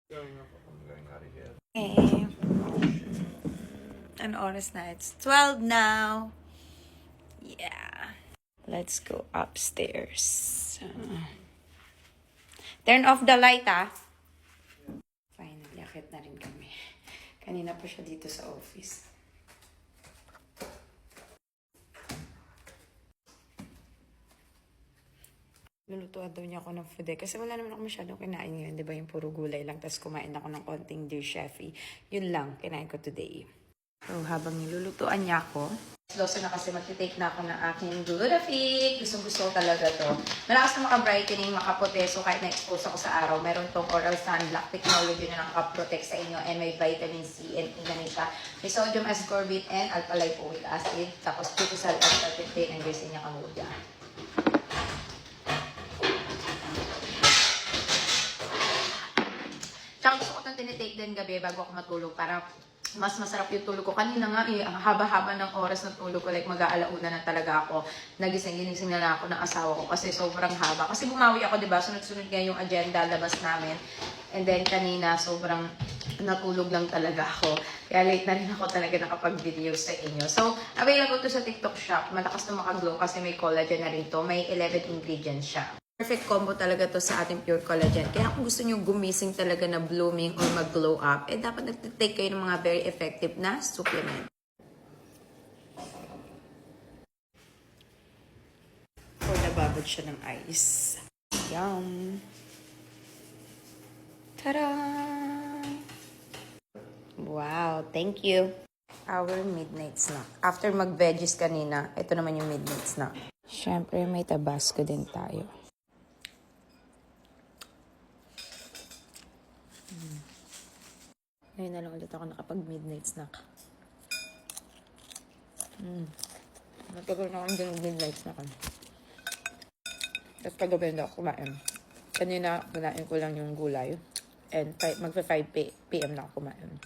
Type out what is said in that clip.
Eh, an oras na? It's 12 now. Yeah. Let's go upstairs. Turn off the light, ah. Finally, akit na rin kami. Kanina pa siya dito sa office. Lulutuan daw niya ako ng food kasi wala naman ako masyadong kinain ngayon. Di ba yung puro gulay lang. Tapos kumain ako ng konting Dear Chefy. Yun lang, kinain ko today. So, habang nilulutuan niya ako, loso na kasi magtitake na ako ng aking Glutafix. Gusto ko talaga to. Malakas na maka-brightening, makapote. So, kahit na-expose ako sa araw, meron tong Oral Sunblock technology na nakaprotect sa inyo. And may vitamin C and E na siya. May sodium ascorbate and alpha-lipoic acid. Tapos, glucosal at terpentine and Yersinia cambogia. Tsaka gusto ko itong tinitake din gabi bago ako matulog para mas masarap yung tulog ko. Kanina nga ang haba-haba ng oras ng tulog ko. Like mag-aalauna na talaga ako. Ginising na ako ng asawa ko kasi sobrang haba. Kasi bumawi ako, diba? Sunod-sunod nga yung agenda, labas namin. And then kanina, sobrang natulog lang talaga ako. Kaya late na rin ako talaga nakapag-video sa inyo. So, available to sa TikTok shop. Malakas na makaglow kasi may collagen na rin to. May 11 ingredients siya. Perfect combo talaga to sa ating pure collagen. Kaya kung gusto nyo gumising talaga na blooming or mag-glow up, dapat nagtitake kayo ng mga very effective na supplement. Or nababad siya ng ice. Yum! Tada! Wow! Thank you! Our midnight snack. After mag-veggies kanina, ito naman yung midnight snack. Siyempre, may tabasco din tayo. Ngayon na lang ulit ako nakapag-midnight snack. Nagkakaroon ako ng midnight snack. Tapos kagabi na ako kumain. Kanina, kunain ko lang yung gulay. And magpa 5 p.m. na ako kumain.